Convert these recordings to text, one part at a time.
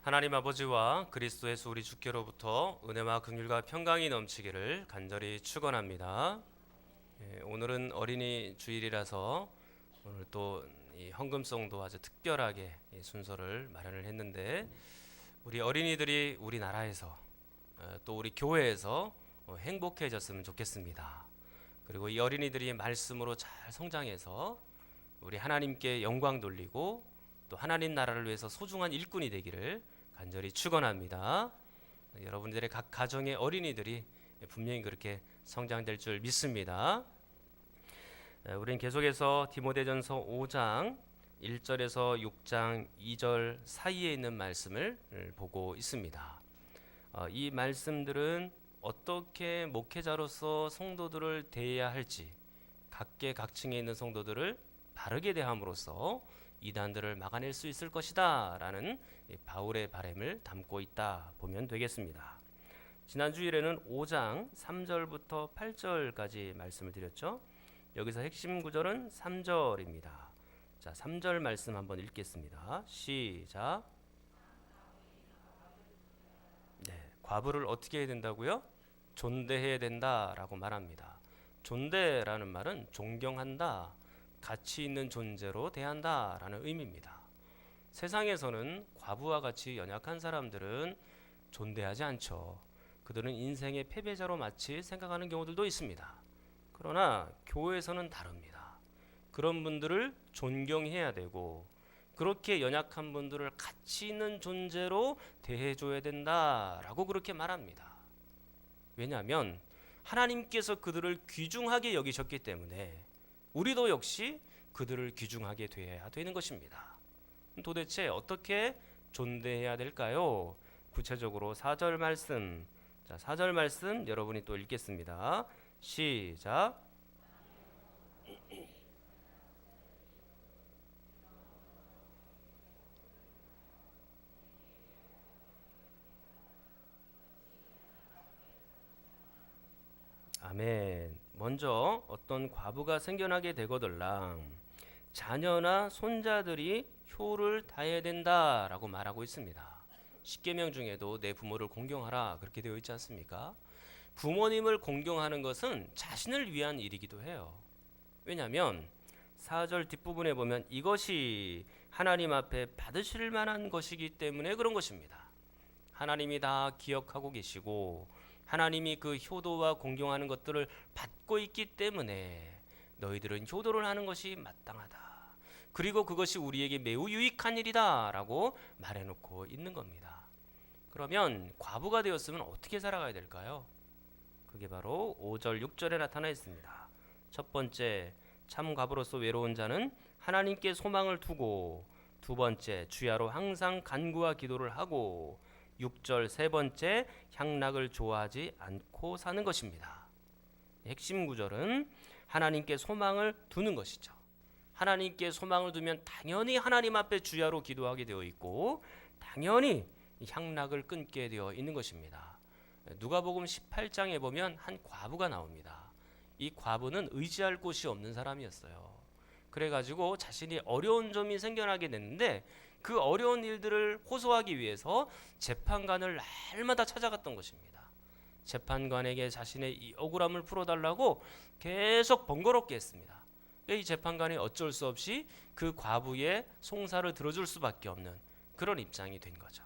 하나님 아버지와 그리스도 예수 우리 주께로부터 은혜와 긍휼과 평강이 넘치기를 간절히 축원합니다. 오늘은 어린이 주일이라서 오늘 또 이 헌금송도 아주 특별하게 이 순서를 마련을 했는데, 우리 어린이들이 우리나라에서 또 우리 교회에서 행복해졌으면 좋겠습니다. 그리고 이 어린이들이 말씀으로 잘 성장해서 우리 하나님께 영광 돌리고 또 하나님 나라를 위해서 소중한 일꾼이 되기를 간절히 축원합니다. 여러분들의 각 가정의 어린이들이 분명히 그렇게 성장될 줄 믿습니다. 우리는 계속해서 디모데전서 5장 1절에서 6장 2절 사이에 있는 말씀을 보고 있습니다. 이 말씀들은 어떻게 목회자로서 성도들을 대해야 할지, 각계각층에 있는 성도들을 바르게 대함으로써 이단들을 막아낼 수 있을 것이다 라는 바울의 바람을 담고 있다 보면 되겠습니다. 지난 주일에는 5장 3절부터 8절까지 말씀을 드렸죠. 여기서 핵심 구절은 3절입니다. 자, 3절 말씀 한번 읽겠습니다. 시작. 네, 과부를 어떻게 해야 된다고요? 존대해야 된다라고 말합니다. 존대라는 말은 존경한다, 가치 있는 존재로 대한다라는 의미입니다. 세상에서는 과부와 같이 연약한 사람들은 존대하지 않죠. 그들은 인생의 패배자로 마치 생각하는 경우들도 있습니다. 그러나 교회에서는 다릅니다. 그런 분들을 존경해야 되고, 그렇게 연약한 분들을 가치 있는 존재로 대해줘야 된다라고 그렇게 말합니다. 왜냐하면 하나님께서 그들을 귀중하게 여기셨기 때문에 우리도 역시 그들을 귀중하게 되어야 되는 것입니다. 도대체 어떻게 존대해야 될까요? 구체적으로 4절 말씀, 자, 4절 말씀 여러분이 또 읽겠습니다. 시작. 아멘. 먼저 어떤 과부가 생겨나게 되거들랑 자녀나 손자들이 효를 다해야 된다라고 말하고 있습니다. 십계명 중에도 내 부모를 공경하라 그렇게 되어 있지 않습니까? 부모님을 공경하는 것은 자신을 위한 일이기도 해요. 왜냐하면 4절 뒷부분에 보면 이것이 하나님 앞에 받으실 만한 것이기 때문에 그런 것입니다. 하나님이 다 기억하고 계시고 하나님이 그 효도와 공경하는 것들을 받고 있기 때문에 너희들은 효도를 하는 것이 마땅하다. 그리고 그것이 우리에게 매우 유익한 일이다 라고 말해놓고 있는 겁니다. 그러면 과부가 되었으면 어떻게 살아가야 될까요? 그게 바로 5절 6절에 나타나 있습니다. 첫 번째, 참 과부로서 외로운 자는 하나님께 소망을 두고, 두 번째, 주야로 항상 간구와 기도를 하고, 6절 세 번째, 향락을 좋아하지 않고 사는 것입니다. 핵심 구절은 하나님께 소망을 두는 것이죠. 하나님께 소망을 두면 당연히 하나님 앞에 주야로 기도하게 되어 있고, 당연히 향락을 끊게 되어 있는 것입니다. 누가복음 18장에 보면 한 과부가 나옵니다. 이 과부는 의지할 곳이 없는 사람이었어요. 그래가지고 자신이 어려운 점이 생겨나게 됐는데, 그 어려운 일들을 호소하기 위해서 재판관을 날마다 찾아갔던 것입니다. 재판관에게 자신의 이 억울함을 풀어달라고 계속 번거롭게 했습니다. 이 재판관이 어쩔 수 없이 그 과부의 송사를 들어줄 수밖에 없는 그런 입장이 된 거죠.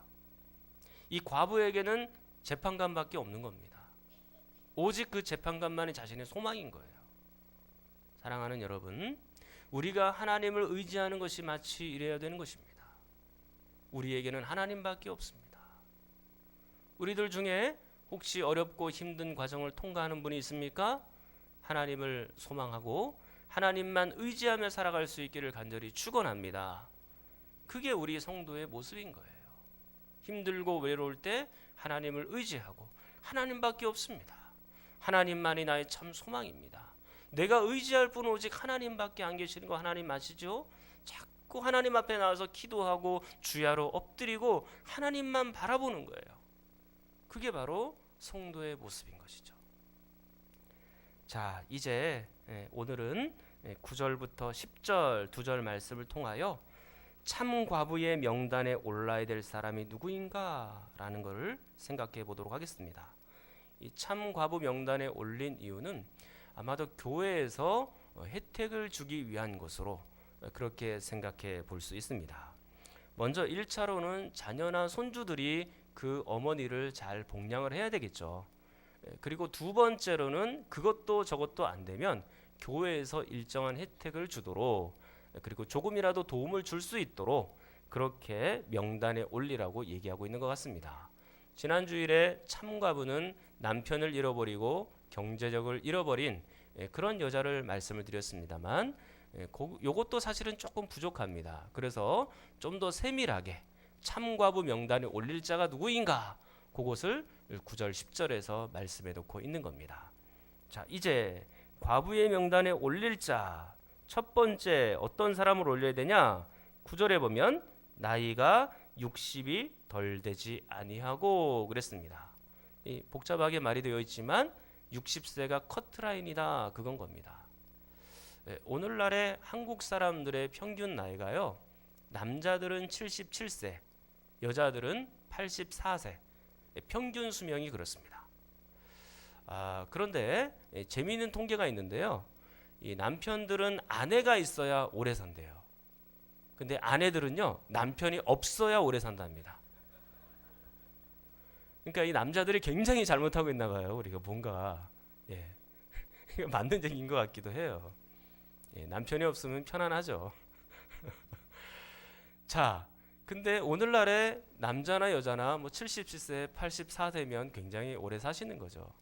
이 과부에게는 재판관밖에 없는 겁니다. 오직 그 재판관만이 자신의 소망인 거예요. 사랑하는 여러분, 우리가 하나님을 의지하는 것이 마치 이래야 되는 것입니다. 우리에게는 하나님밖에 없습니다. 우리들 중에 혹시 어렵고 힘든 과정을 통과하는 분이 있습니까? 하나님을 소망하고 하나님만 의지하며 살아갈 수 있기를 간절히 축원합니다. 그게 우리 성도의 모습인 거예요. 힘들고 외로울 때 하나님을 의지하고, 하나님밖에 없습니다. 하나님만이 나의 참 소망입니다. 내가 의지할 분은 오직 하나님밖에 안 계시는 거 하나님 아시죠? 자꾸 하나님 앞에 나와서 기도하고 주야로 엎드리고 하나님만 바라보는 거예요. 그게 바로 성도의 모습인 것이죠. 자, 이제 오늘은 9절부터 10절 두 절 말씀을 통하여 참 과부의 명단에 올라야 될 사람이 누구인가라는 것을 생각해 보도록 하겠습니다. 이 참 과부 명단에 올린 이유는 아마도 교회에서 혜택을 주기 위한 것으로 그렇게 생각해 볼 수 있습니다. 먼저 1차로는 자녀나 손주들이 그 어머니를 잘 복양을 해야 되겠죠. 그리고 두 번째로는 그것도 저것도 안 되면 교회에서 일정한 혜택을 주도록, 그리고 조금이라도 도움을 줄 수 있도록 그렇게 명단에 올리라고 얘기하고 있는 것 같습니다. 지난 주일에 참과부는 남편을 잃어버리고 경제력을 잃어버린 그런 여자를 말씀을 드렸습니다만, 요것도 사실은 조금 부족합니다. 그래서 좀 더 세밀하게 참과부 명단에 올릴 자가 누구인가, 그것을 9절 10절에서 말씀해 놓고 있는 겁니다. 자, 이제 과부의 명단에 올릴 자, 첫 번째 어떤 사람을 올려야 되냐? 9절에 보면 나이가 60이 덜 되지 아니하고 그랬습니다. 이 복잡하게 말이 되어 있지만 60세가 커트라인이다, 그건 겁니다. 오늘날의 한국 사람들의 평균 나이가요, 남자들은 77세, 여자들은 84세, 평균 수명이 그렇습니다. 그런데 재미있는 통계가 있는데요, 이 남편들은 아내가 있어야 오래 산대요. 근데 아내들은요, 남편이 없어야 오래 산답니다. 그러니까 이 남자들이 굉장히 잘못하고 있나 봐요. 우리가 뭔가 맞는 얘기인 것 같기도 해요. 남편이 없으면 편안하죠. 자, 근데 오늘날의 남자나 여자나 뭐 77세, 84세면 굉장히 오래 사시는 거죠.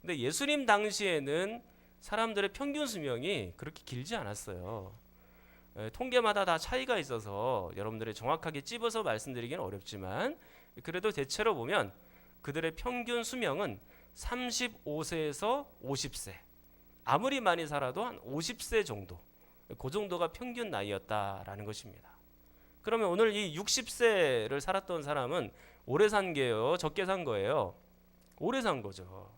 근데 예수님 당시에는 사람들의 평균 수명이 그렇게 길지 않았어요. 통계마다 다 차이가 있어서 여러분들이 정확하게 찝어서 말씀드리기는 어렵지만, 그래도 대체로 보면 그들의 평균 수명은 35세에서 50세, 아무리 많이 살아도 한 50세 정도, 그 정도가 평균 나이였다라는 것입니다. 그러면 오늘 이 60세를 살았던 사람은 오래 산 게요, 적게 산 거예요? 오래 산 거죠.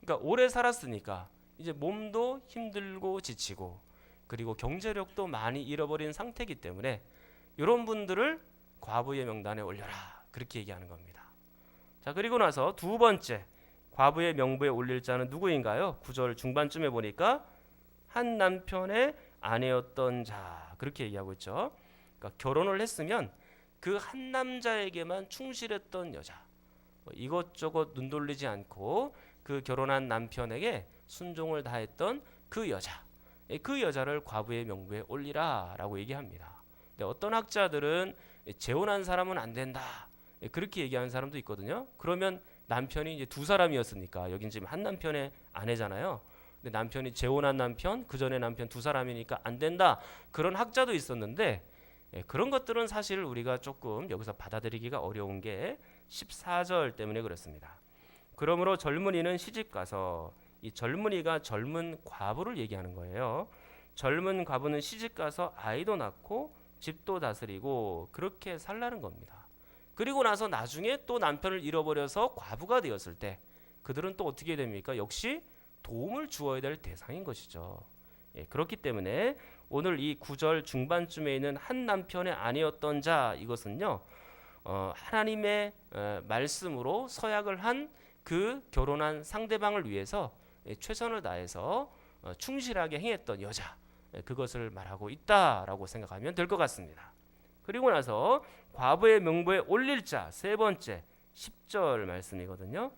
그러니까 오래 살았으니까 이제 몸도 힘들고 지치고, 그리고 경제력도 많이 잃어버린 상태이기 때문에 이런 분들을 과부의 명단에 올려라, 그렇게 얘기하는 겁니다. 자, 그리고 나서 두 번째, 과부의 명부에 올릴 자는 누구인가요? 9절 중반쯤에 보니까 한 남편의 아내였던 자, 그렇게 얘기하고 있죠. 그러니까 결혼을 했으면 그 한 남자에게만 충실했던 여자, 이것저것 눈 돌리지 않고 그 결혼한 남편에게 순종을 다했던 그 여자, 그 여자를 과부의 명부에 올리라 라고 얘기합니다. 근데 어떤 학자들은 재혼한 사람은 안 된다, 그렇게 얘기하는 사람도 있거든요. 그러면 남편이 이제 두 사람이었으니까, 여긴 지금 한 남편의 아내잖아요. 근데 남편이 재혼한 남편, 그 전에 남편 두 사람이니까 안 된다, 그런 학자도 있었는데, 그런 것들은 사실 우리가 조금 여기서 받아들이기가 어려운 게 14절 때문에 그렇습니다. 그러므로 젊은이는 시집가서, 이 젊은이가 젊은 과부를 얘기하는 거예요. 젊은 과부는 시집가서 아이도 낳고 집도 다스리고 그렇게 살라는 겁니다. 그리고 나서 나중에 또 남편을 잃어버려서 과부가 되었을 때 그들은 또 어떻게 됩니까? 역시 도움을 주어야 될 대상인 것이죠. 그렇기 때문에 오늘 이 9절 중반쯤에 있는 한 남편의 아내였던 자, 이것은요, 하나님의 말씀으로 서약을 한 그 결혼한 상대방을 위해서 최선을 다해서 충실하게 행했던 여자, 그것을 말하고 있다라고 생각하면 될 것 같습니다. 그리고 나서 과부의 명부에 올릴 자, 세 번째 10절 말씀이거든요.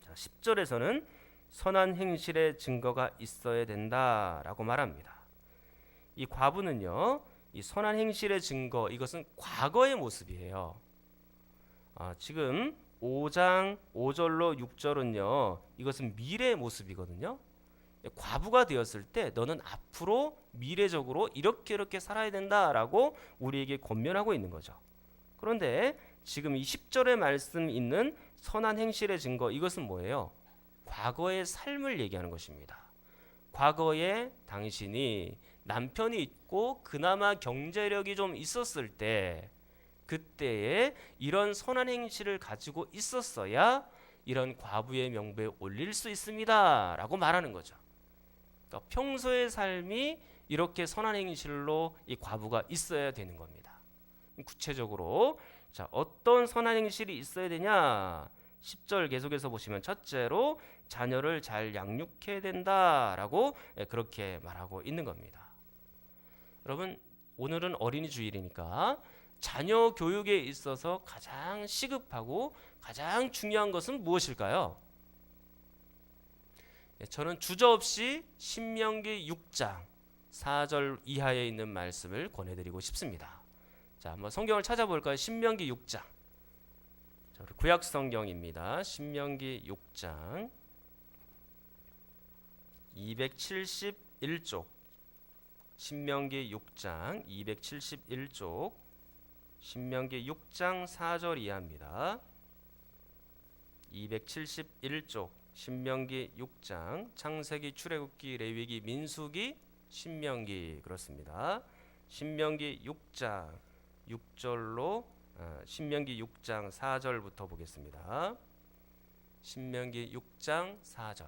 자, 10절에서는 선한 행실의 증거가 있어야 된다라고 말합니다. 이 과부는요, 이 선한 행실의 증거, 이것은 과거의 모습이에요. 지금 5장 5절로 6절은요, 이것은 미래의 모습이거든요. 과부가 되었을 때 너는 앞으로 미래적으로 이렇게 살아야 된다라고 우리에게 권면하고 있는 거죠. 그런데 지금 이 10절의 말씀 있는 선한 행실의 증거, 이것은 뭐예요? 과거의 삶을 얘기하는 것입니다. 과거에 당신이 남편이 있고 그나마 경제력이 좀 있었을 때, 그때에 이런 선한 행실을 가지고 있었어야 이런 과부의 명부에 올릴 수 있습니다 라고 말하는 거죠. 그러니까 평소의 삶이 이렇게 선한 행실로 이 과부가 있어야 되는 겁니다. 구체적으로 자, 어떤 선한 행실이 있어야 되냐? 10절 계속해서 보시면 첫째로 자녀를 잘 양육해야 된다라고 그렇게 말하고 있는 겁니다. 여러분, 오늘은 어린이 주일이니까 자녀 교육에 있어서 가장 시급하고 가장 중요한 것은 무엇일까요? 저는 주저없이 신명기 6장 4절 이하에 있는 말씀을 권해드리고 싶습니다. 자, 한번 성경을 찾아볼까요? 신명기 6장. 자, 우리 구약 성경입니다. 신명기 6장 271쪽. 신명기 6장 271쪽. 신명기 6장 4절 이하입니다. 271쪽 신명기 6장 창세기, 출애굽기, 레위기, 민수기, 신명기 그렇습니다. 신명기 6장 6절로 신명기 6장 4절부터 보겠습니다. 신명기 6장 4절.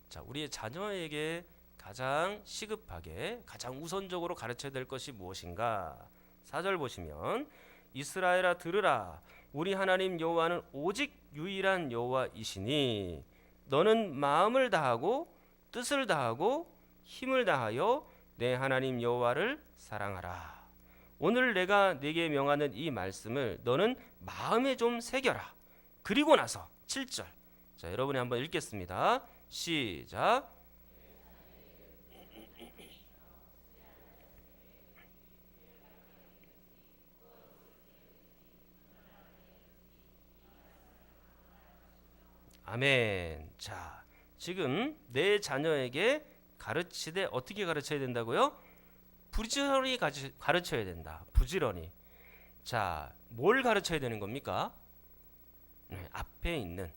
자, 우리의 자녀에게 가장 시급하게 가장 우선적으로 가르쳐야 될 것이 무엇인가? 4절 보시면 이스라엘아 들으라 우리 하나님 여호와는 오직 유일한 여호와이시니 너는 마음을 다하고 뜻을 다하고 힘을 다하여 내 하나님 여호와를 사랑하라. 오늘 내가 네게 명하는 이 말씀을 너는 마음에 좀 새겨라. 그리고 나서 7절. 자, 여러분이 한번 읽겠습니다. 시작. 아멘. 자, 지금 내 자녀에게 가르치되 어떻게 가르쳐야 된다고요? 부지런히 가르쳐야 된다. 부지런히. 자, 뭘 가르쳐야 되는 겁니까? 앞에 있는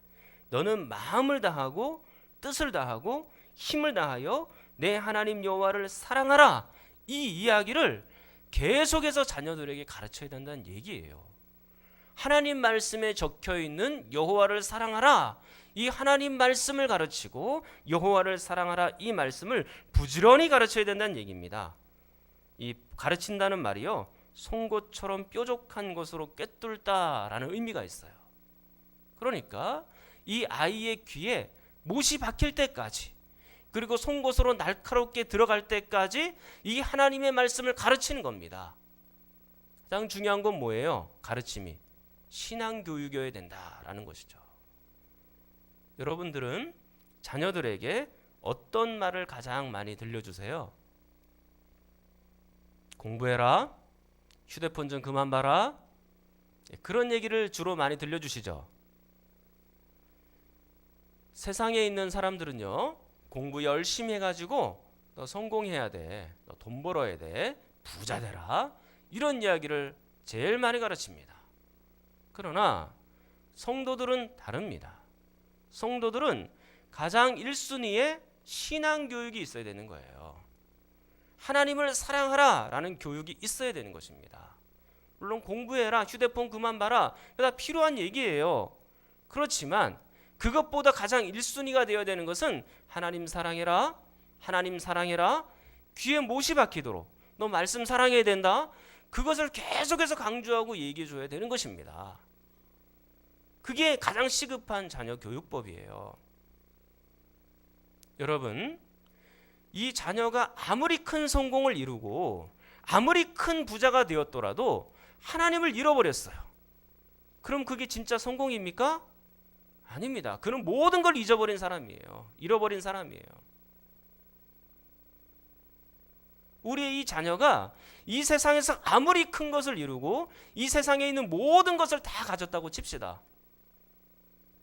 너는 마음을 다하고 뜻을 다하고 힘을 다하여 내 하나님 여호와를 사랑하라. 이 이야기를 계속해서 자녀들에게 가르쳐야 된다는 얘기예요. 하나님 말씀에 적혀 있는 여호와를 사랑하라. 이 하나님 말씀을 가르치고 여호와를 사랑하라 이 말씀을 부지런히 가르쳐야 된다는 얘기입니다. 이 가르친다는 말이요, 송곳처럼 뾰족한 것으로 꿰뚫다라는 의미가 있어요. 그러니까 이 아이의 귀에 못이 박힐 때까지, 그리고 송곳으로 날카롭게 들어갈 때까지 이 하나님의 말씀을 가르치는 겁니다. 가장 중요한 건 뭐예요? 가르침이 신앙교육이어야 된다라는 것이죠. 여러분들은 자녀들에게 어떤 말을 가장 많이 들려주세요? 공부해라, 휴대폰 좀 그만 봐라, 그런 얘기를 주로 많이 들려주시죠. 세상에 있는 사람들은요, 공부 열심히 해가지고 너 성공해야 돼, 너 돈 벌어야 돼, 부자 되라, 이런 이야기를 제일 많이 가르칩니다. 그러나 성도들은 다릅니다. 성도들은 가장 1순위에 신앙교육이 있어야 되는 거예요. 하나님을 사랑하라 라는 교육이 있어야 되는 것입니다. 물론 공부해라, 휴대폰 그만 봐라, 다 필요한 얘기예요. 그렇지만 그것보다 가장 1순위가 되어야 되는 것은 하나님 사랑해라, 하나님 사랑해라, 귀에 못이 박히도록 너 말씀 사랑해야 된다, 그것을 계속해서 강조하고 얘기해 줘야 되는 것입니다. 그게 가장 시급한 자녀 교육법이에요. 여러분, 이 자녀가 아무리 큰 성공을 이루고 아무리 큰 부자가 되었더라도 하나님을 잃어버렸어요. 그럼 그게 진짜 성공입니까? 아닙니다. 그는 모든 걸 잊어버린 사람이에요. 잃어버린 사람이에요. 우리의 이 자녀가 이 세상에서 아무리 큰 것을 이루고 이 세상에 있는 모든 것을 다 가졌다고 칩시다.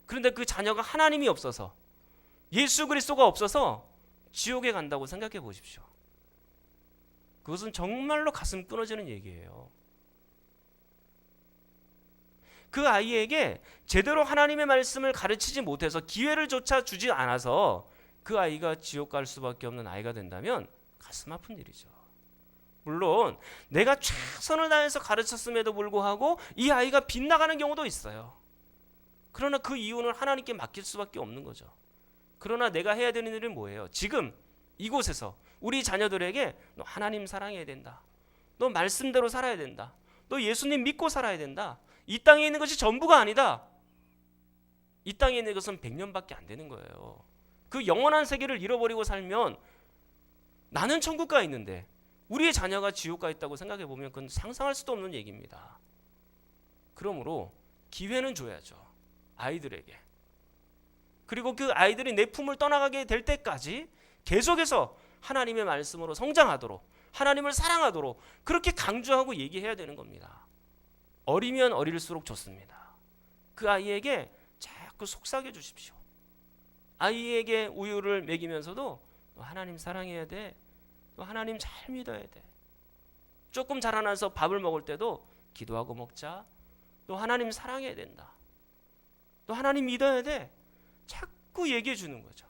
그런데 그 자녀가 하나님이 없어서, 예수 그리스도가 없어서 지옥에 간다고 생각해 보십시오. 그것은 정말로 가슴 끊어지는 얘기예요. 그 아이에게 제대로 하나님의 말씀을 가르치지 못해서 기회를 조차 주지 않아서 그 아이가 지옥 갈 수밖에 없는 아이가 된다면 가슴 아픈 일이죠. 물론 내가 최선을 다해서 가르쳤음에도 불구하고 이 아이가 빗나가는 경우도 있어요. 그러나 그 이유는 하나님께 맡길 수밖에 없는 거죠. 그러나 내가 해야 되는 일은 뭐예요? 지금 이곳에서 우리 자녀들에게 너 하나님 사랑해야 된다. 너 말씀대로 살아야 된다. 너 예수님 믿고 살아야 된다. 이 땅에 있는 것이 전부가 아니다. 이 땅에 있는 것은 100년밖에 안 되는 거예요. 그 영원한 세계를 잃어버리고 살면 나는 천국 가 있는데 우리의 자녀가 지옥 가 있다고 생각해 보면 그건 상상할 수도 없는 얘기입니다. 그러므로 기회는 줘야죠. 아이들에게. 그리고 그 아이들이 내 품을 떠나가게 될 때까지 계속해서 하나님의 말씀으로 성장하도록, 하나님을 사랑하도록 그렇게 강조하고 얘기해야 되는 겁니다. 어리면 어릴수록 좋습니다. 그 아이에게 자꾸 속삭여 주십시오. 아이에게 우유를 먹이면서도 너 하나님 사랑해야 돼. 너 하나님 잘 믿어야 돼. 조금 자라나서 밥을 먹을 때도 기도하고 먹자. 너 하나님 사랑해야 된다. 너 하나님 믿어야 돼. 자꾸 얘기해 주는 거죠.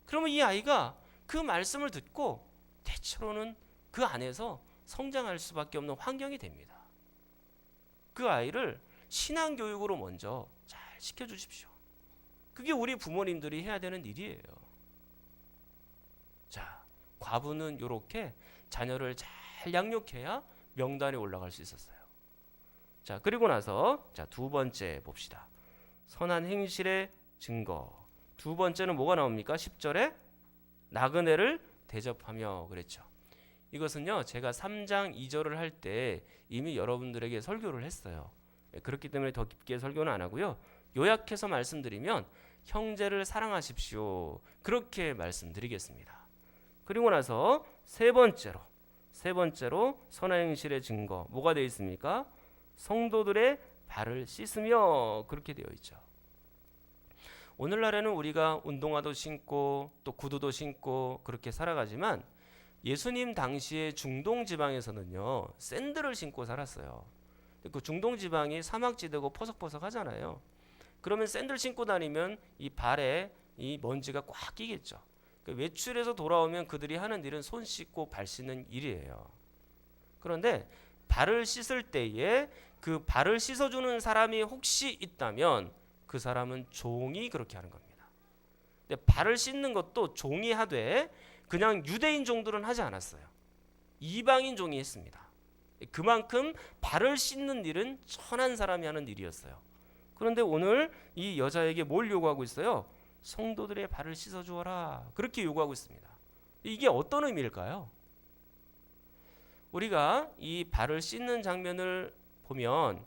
그러면 이 아이가 그 말씀을 듣고 대체로는 그 안에서 성장할 수밖에 없는 환경이 됩니다. 그 아이를 신앙교육으로 먼저 잘 시켜주십시오. 그게 우리 부모님들이 해야 되는 일이에요. 자, 과부는 이렇게 자녀를 잘 양육해야 명단에 올라갈 수 있었어요. 자, 그리고 나서 두 번째 봅시다. 선한 행실의 증거. 두 번째는 뭐가 나옵니까? 10절에 나그네를 대접하며 그랬죠. 이것은요, 제가 3장 2절을 할 때 이미 여러분들에게 설교를 했어요. 그렇기 때문에 더 깊게 설교는 안 하고요. 요약해서 말씀드리면 형제를 사랑하십시오. 그렇게 말씀드리겠습니다. 그리고 나서 세 번째로 선한 행실의 증거 뭐가 되어 있습니까? 성도들의 발을 씻으며 그렇게 되어 있죠. 오늘날에는 우리가 운동화도 신고 또 구두도 신고 그렇게 살아가지만 예수님 당시에 중동 지방에서는요 샌들을 신고 살았어요. 그 중동 지방이 사막지대고 퍼석퍼석하잖아요. 그러면 샌들 신고 다니면 이 발에 이 먼지가 꽉 끼겠죠. 외출해서 돌아오면 그들이 하는 일은 손 씻고 발 씻는 일이에요. 그런데 발을 씻을 때에 그 발을 씻어주는 사람이 혹시 있다면 그 사람은 종이 그렇게 하는 겁니다. 근데 발을 씻는 것도 종이 하되 그냥 유대인 종들은 하지 않았어요. 이방인 종이 했습니다. 그만큼 발을 씻는 일은 천한 사람이 하는 일이었어요. 그런데 오늘 이 여자에게 뭘 요구하고 있어요? 성도들의 발을 씻어주어라. 그렇게 요구하고 있습니다. 이게 어떤 의미일까요? 우리가 이 발을 씻는 장면을 보면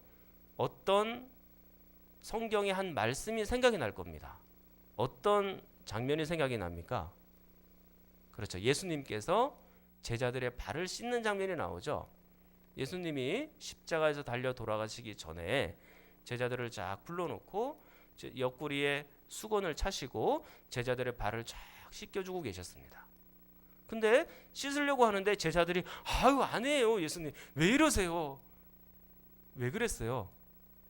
어떤 성경의 한 말씀이 생각이 날 겁니다. 어떤 장면이 생각이 납니까? 그렇죠. 예수님께서 제자들의 발을 씻는 장면이 나오죠. 예수님이 십자가에서 달려 돌아가시기 전에 제자들을 쫙 불러놓고 옆구리에 수건을 차시고 제자들의 발을 쫙 씻겨주고 계셨습니다. 근데 씻으려고 하는데 제자들이 아유 안 해요 예수님 왜 이러세요? 왜 그랬어요?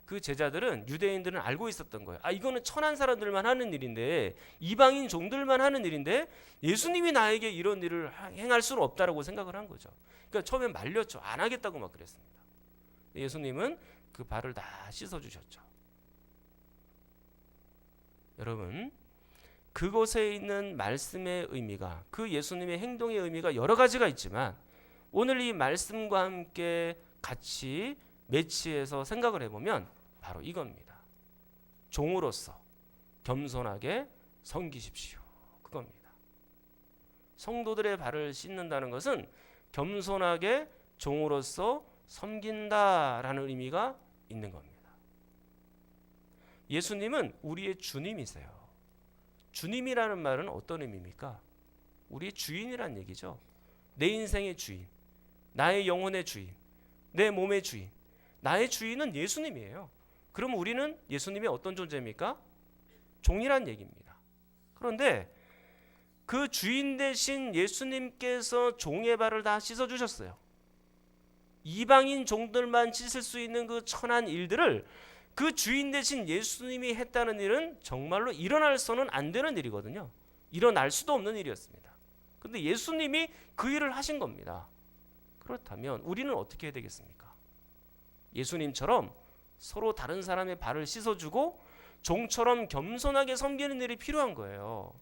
그 제자들은 유대인들은 알고 있었던 거예요. 아 이거는 천한 사람들만 하는 일인데 이방인 종들만 하는 일인데 예수님이 나에게 이런 일을 행할 수는 없다라고 생각을 한 거죠. 그러니까 처음엔 말렸죠. 안 하겠다고 막 그랬습니다. 예수님은 그 발을 다 씻어주셨죠. 여러분 그곳에 있는 말씀의 의미가 그 예수님의 행동의 의미가 여러 가지가 있지만 오늘 이 말씀과 함께 같이 매치해서 생각을 해보면 바로 이겁니다. 종으로서 겸손하게 섬기십시오. 그겁니다. 성도들의 발을 씻는다는 것은 겸손하게 종으로서 섬긴다라는 의미가 있는 겁니다. 예수님은 우리의 주님이세요. 주님이라는 말은 어떤 의미입니까? 우리의 주인이란 얘기죠. 내 인생의 주인, 나의 영혼의 주인, 내 몸의 주인, 나의 주인은 예수님이에요. 그럼 우리는 예수님의 어떤 존재입니까? 종이란 얘기입니다. 그런데 그 주인 대신 예수님께서 종의 발을 다 씻어주셨어요. 이방인 종들만 씻을 수 있는 그 천한 일들을 그 주인 대신 예수님이 했다는 일은 정말로 일어날서는 안 되는 일이거든요. 일어날 수도 없는 일이었습니다. 그런데 예수님이 그 일을 하신 겁니다. 그렇다면 우리는 어떻게 해야 되겠습니까? 예수님처럼 서로 다른 사람의 발을 씻어주고 종처럼 겸손하게 섬기는 일이 필요한 거예요.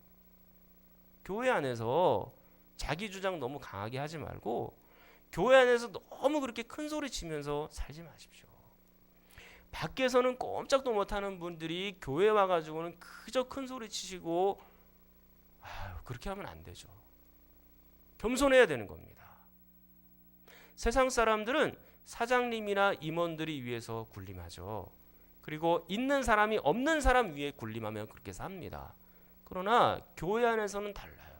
교회 안에서 자기 주장 너무 강하게 하지 말고 교회 안에서 너무 그렇게 큰 소리 치면서 살지 마십시오. 밖에서는 꼼짝도 못하는 분들이 교회 와가지고는 그저 큰 소리 치시고 그렇게 하면 안 되죠. 겸손해야 되는 겁니다. 세상 사람들은 사장님이나 임원들이 위해서 군림하죠. 그리고 있는 사람이 없는 사람 위에 군림하면 그렇게 삽니다. 그러나 교회 안에서는 달라요.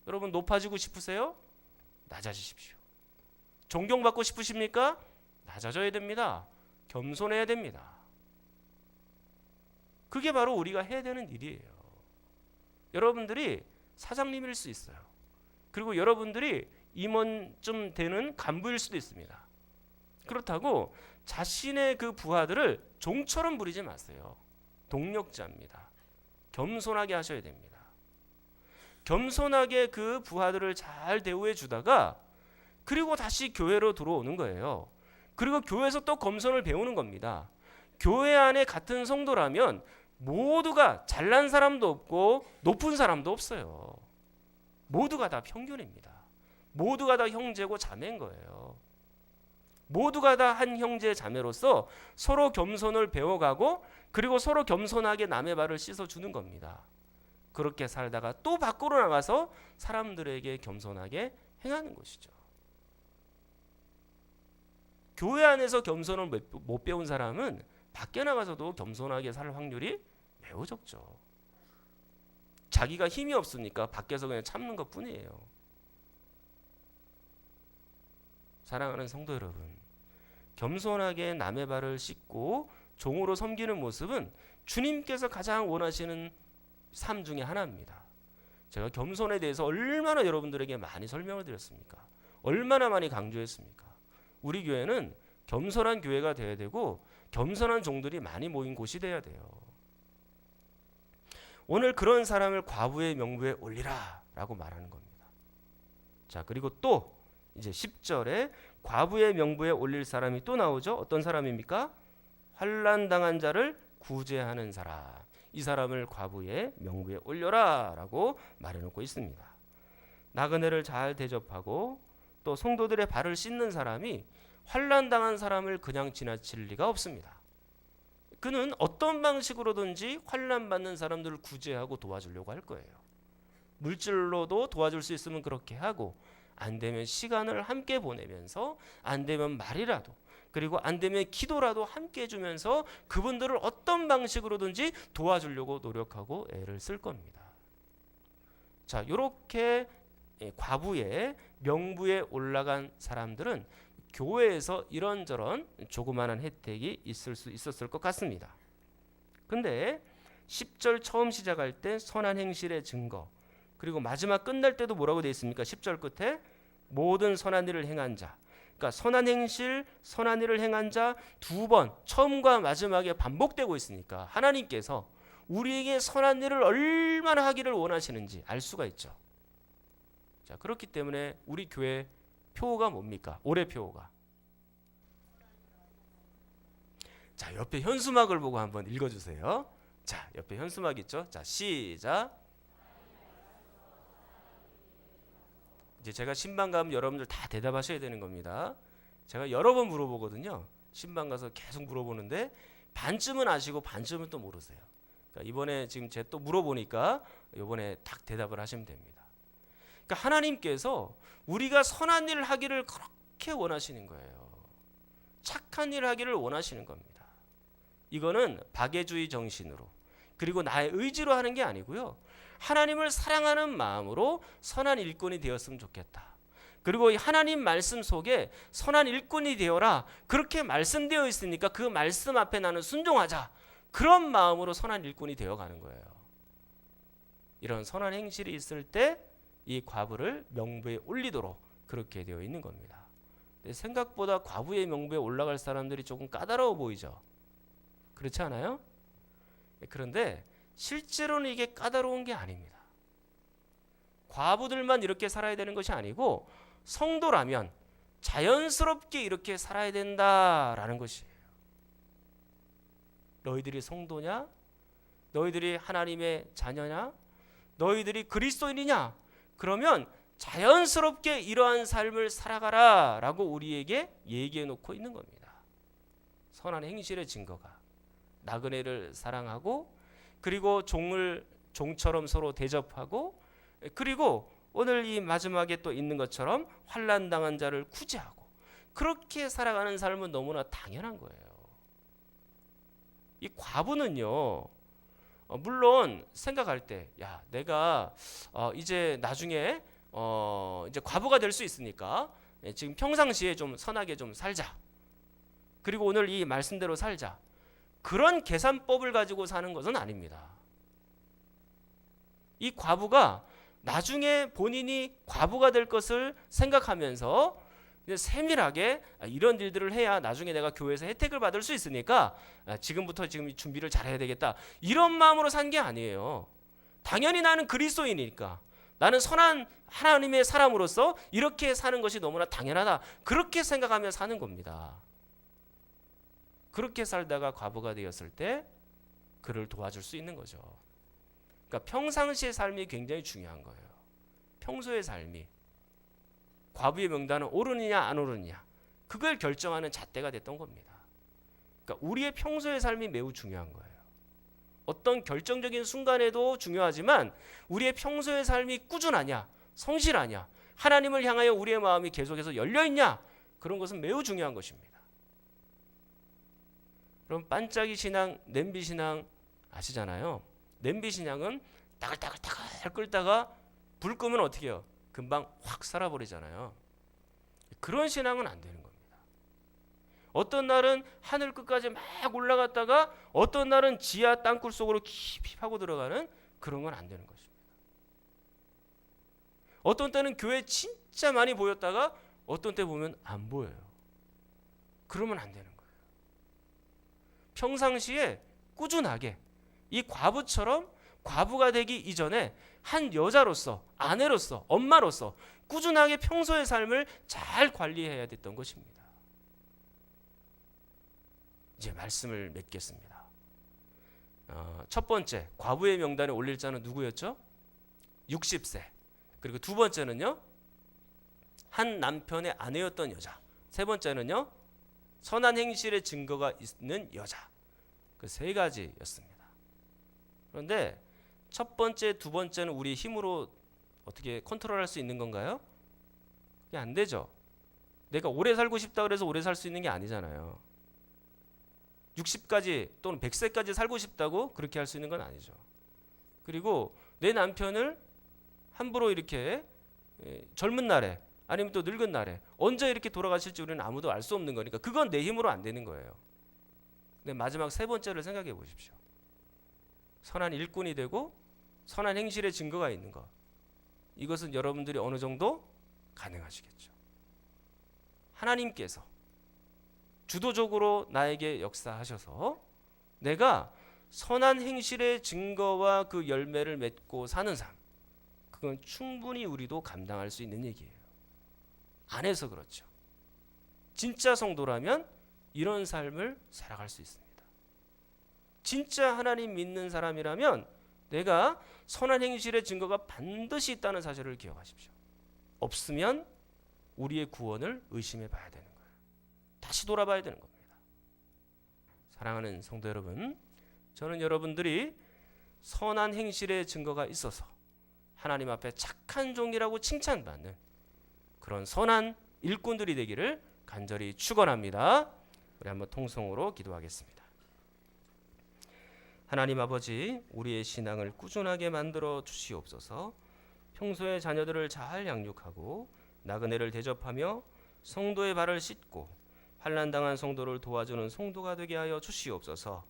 여러분 높아지고 싶으세요? 낮아지십시오. 존경받고 싶으십니까? 낮아져야 됩니다. 겸손해야 됩니다. 그게 바로 우리가 해야 되는 일이에요. 여러분들이 사장님일 수 있어요. 그리고 여러분들이 임원쯤 되는 간부일 수도 있습니다. 그렇다고 자신의 그 부하들을 종처럼 부리지 마세요. 동력자입니다. 겸손하게 하셔야 됩니다. 겸손하게 그 부하들을 잘 대우해 주다가 그리고 다시 교회로 들어오는 거예요. 그리고 교회에서 또 겸손을 배우는 겁니다. 교회 안에 같은 성도라면 모두가 잘난 사람도 없고 높은 사람도 없어요. 모두가 다 평균입니다. 모두가 다 형제고 자매인 거예요. 모두가 다 한 형제 자매로서 서로 겸손을 배워가고 그리고 서로 겸손하게 남의 발을 씻어주는 겁니다. 그렇게 살다가 또 밖으로 나가서 사람들에게 겸손하게 행하는 것이죠. 교회 안에서 겸손을 못 배운 사람은 밖에 나가서도 겸손하게 살 확률이 매우 적죠. 자기가 힘이 없으니까 밖에서 그냥 참는 것 뿐이에요. 사랑하는 성도 여러분, 겸손하게 남의 발을 씻고 종으로 섬기는 모습은 주님께서 가장 원하시는 삶 중에 하나입니다. 제가 겸손에 대해서 얼마나 여러분들에게 많이 설명을 드렸습니까? 얼마나 많이 강조했습니까? 우리 교회는 겸손한 교회가 되어야 되고 겸손한 종들이 많이 모인 곳이 되어야 돼요. 오늘 그런 사람을 과부의 명부에 올리라 라고 말하는 겁니다. 자, 그리고 또 이제 10절에 과부의 명부에 올릴 사람이 또 나오죠. 어떤 사람입니까? 환난 당한 자를 구제하는 사람. 이 사람을 과부의 명부에 올려라 라고 말해놓고 있습니다. 나그네를 잘 대접하고 또 성도들의 발을 씻는 사람이 환난 당한 사람을 그냥 지나칠 리가 없습니다. 그는 어떤 방식으로든지 환난 받는 사람들을 구제하고 도와주려고 할 거예요. 물질로도 도와줄 수 있으면 그렇게 하고 안 되면 시간을 함께 보내면서 안 되면 말이라도 그리고 안 되면 기도라도 함께 해주면서 그분들을 어떤 방식으로든지 도와주려고 노력하고 애를 쓸 겁니다. 자, 이렇게 과부의 명부에 올라간 사람들은 교회에서 이런저런 조그마한 혜택이 있을 수 있었을 것 같습니다. 근데 10절 처음 시작할 때 선한 행실의 증거, 그리고 마지막 끝날 때도 뭐라고 되어 있습니까? 10절 끝에 모든 선한 일을 행한 자. 그러니까 선한 행실, 선한 일을 행한 자 두 번 처음과 마지막에 반복되고 있으니까 하나님께서 우리에게 선한 일을 얼마나 하기를 원하시는지 알 수가 있죠. 자, 그렇기 때문에 우리 교회 표어가 뭡니까? 올해 표어가. 자, 옆에 현수막을 보고 한번 읽어주세요. 자, 옆에 현수막 있죠? 자, 시작. 이제 제가 신방 가면 여러분들 다 대답하셔야 되는 겁니다. 제가 여러 번 물어보거든요. 신방 가서 계속 물어보는데 반쯤은 아시고 반쯤은 또 모르세요. 그러니까 이번에 지금 제가 또 물어보니까 이번에 딱 대답을 하시면 됩니다. 그러니까 하나님께서 우리가 선한 일을 하기를 그렇게 원하시는 거예요. 착한 일을 하기를 원하시는 겁니다. 이거는 박애주의 정신으로 그리고 나의 의지로 하는 게 아니고요. 하나님을 사랑하는 마음으로 선한 일꾼이 되었으면 좋겠다. 그리고 하나님 말씀 속에 선한 일꾼이 되어라. 그렇게 말씀되어 있으니까 그 말씀 앞에 나는 순종하자. 그런 마음으로 선한 일꾼이 되어가는 거예요. 이런 선한 행실이 있을 때 이 과부를 명부에 올리도록 그렇게 되어 있는 겁니다. 근데 생각보다 과부의 명부에 올라갈 사람들이 조금 까다로워 보이죠. 그렇지 않아요? 그런데 실제로는 이게 까다로운 게 아닙니다. 과부들만 이렇게 살아야 되는 것이 아니고 성도라면 자연스럽게 이렇게 살아야 된다라는 것이에요. 너희들이 성도냐? 너희들이 하나님의 자녀냐? 너희들이 그리스도인이냐? 그러면 자연스럽게 이러한 삶을 살아가라 라고 우리에게 얘기해 놓고 있는 겁니다. 선한 행실의 증거가 나그네를 사랑하고, 그리고 종처럼 서로 대접하고, 그리고 오늘 이 마지막에 또 있는 것처럼 환난 당한 자를 구제하고, 그렇게 살아가는 삶은 너무나 당연한 거예요. 이 과부는요, 물론 생각할 때, 야, 내가 이제 나중에 이제 과부가 될 수 있으니까 지금 평상시에 좀 선하게 좀 살자. 그리고 오늘 이 말씀대로 살자. 그런 계산법을 가지고 사는 것은 아닙니다. 이 과부가 나중에 본인이 과부가 될 것을 생각하면서 세밀하게 이런 일들을 해야 나중에 내가 교회에서 혜택을 받을 수 있으니까 지금부터 지금 준비를 잘해야 되겠다, 이런 마음으로 산 게 아니에요. 당연히 나는 그리스도인이니까, 나는 선한 하나님의 사람으로서 이렇게 사는 것이 너무나 당연하다, 그렇게 생각하며 사는 겁니다. 그렇게 살다가 과부가 되었을 때 그를 도와줄 수 있는 거죠. 그러니까 평상시의 삶이 굉장히 중요한 거예요. 평소의 삶이 과부의 명단은 오르느냐 안 오르느냐, 그걸 결정하는 잣대가 됐던 겁니다. 그러니까 우리의 평소의 삶이 매우 중요한 거예요. 어떤 결정적인 순간에도 중요하지만 우리의 평소의 삶이 꾸준하냐, 성실하냐, 하나님을 향하여 우리의 마음이 계속해서 열려있냐, 그런 것은 매우 중요한 것입니다. 그럼 반짝이 신앙, 냄비 신앙 아시잖아요. 냄비 신앙은 따글따글 끓다가 불 끄면 어떻게 해요? 금방 확 살아버리잖아요. 그런 신앙은 안 되는 겁니다. 어떤 날은 하늘 끝까지 막 올라갔다가 어떤 날은 지하 땅굴 속으로 깊이 파고 들어가는 그런 건 안 되는 것입니다. 어떤 때는 교회 진짜 많이 보였다가 어떤 때 보면 안 보여요. 그러면 안 되는 거예요. 평상시에 꾸준하게 이 과부처럼 과부가 되기 이전에 한 여자로서, 아내로서, 엄마로서 꾸준하게 평소의 삶을 잘 관리해야 됐던 것입니다. 이제 말씀을 맺겠습니다. 첫 번째, 과부의 명단에 올릴 자는 누구였죠? 60세. 그리고 두 번째는요, 한 남편의 아내였던 여자. 세 번째는요, 선한 행실의 증거가 있는 여자. 그 세 가지였습니다. 그런데 첫 번째, 두 번째는 우리 힘으로 어떻게 컨트롤할 수 있는 건가요? 그게 안 되죠. 내가 오래 살고 싶다 그래서 오래 살 수 있는 게 아니잖아요. 60까지 또는 100세까지 살고 싶다고 그렇게 할 수 있는 건 아니죠. 그리고 내 남편을 함부로 이렇게 젊은 날에 아니면 또 늙은 날에 언제 이렇게 돌아가실지 우리는 아무도 알 수 없는 거니까 그건 내 힘으로 안 되는 거예요. 근데 마지막 세 번째를 생각해 보십시오. 선한 일꾼이 되고 선한 행실의 증거가 있는 것. 이것은 여러분들이 어느 정도 가능하시겠죠. 하나님께서 주도적으로 나에게 역사하셔서 내가 선한 행실의 증거와 그 열매를 맺고 사는 삶, 그건 충분히 우리도 감당할 수 있는 얘기예요. 안 해서 그렇죠. 진짜 성도라면 이런 삶을 살아갈 수 있습니다. 진짜 하나님 믿는 사람이라면 내가 선한 행실의 증거가 반드시 있다는 사실을 기억하십시오. 없으면 우리의 구원을 의심해 봐야 되는 거예요. 다시 돌아봐야 되는 겁니다. 사랑하는 성도 여러분, 저는 여러분들이 선한 행실의 증거가 있어서 하나님 앞에 착한 종이라고 칭찬받는 그런 선한 일꾼들이 되기를 간절히 축원합니다. 우리 한번 통성으로 기도하겠습니다. 하나님 아버지, 우리의 신앙을 꾸준하게 만들어 주시옵소서. 평소에 자녀들을 잘 양육하고 나그네를 대접하며 성도의 발을 씻고 환난당한 성도를 도와주는 성도가 되게 하여 주시옵소서.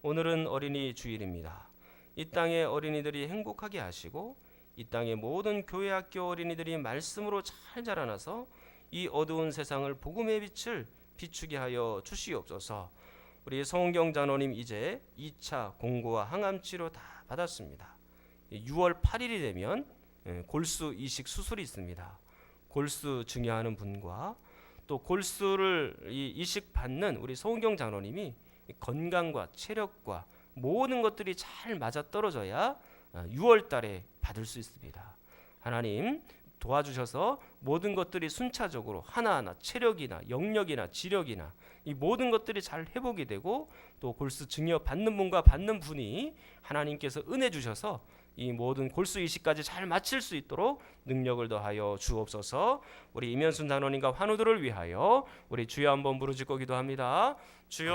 오늘은 어린이 주일입니다. 이 땅의 어린이들이 행복하게 하시고 이 땅의 모든 교회 학교 어린이들이 말씀으로 잘 자라나서 이 어두운 세상을 복음의 빛을 비추게 하여 주시옵소서. 우리 성경 장로님 이제 2차 공고와 항암 치료 다 받았습니다. 6월 8일이 되면 골수 이식 수술이 있습니다. 골수 증여하는 분과 또 골수를 이식 받는 우리 성경 장로님이 건강과 체력과 모든 것들이 잘 맞아 떨어져야 6월 달에 받을 수 있습니다. 하나님 도와주셔서 모든 것들이 순차적으로 하나하나 체력이나 영력이나 지력이나 이 모든 것들이 잘 회복이 되고 또 골수 증여 받는 분과 받는 분이 하나님께서 은혜 주셔서 이 모든 골수 이식까지 잘 마칠 수 있도록 능력을 더하여 주옵소서. 우리 임현순 단원님과 환우들을 위하여 우리 주여 한번 부르짖고 기도합니다. 주여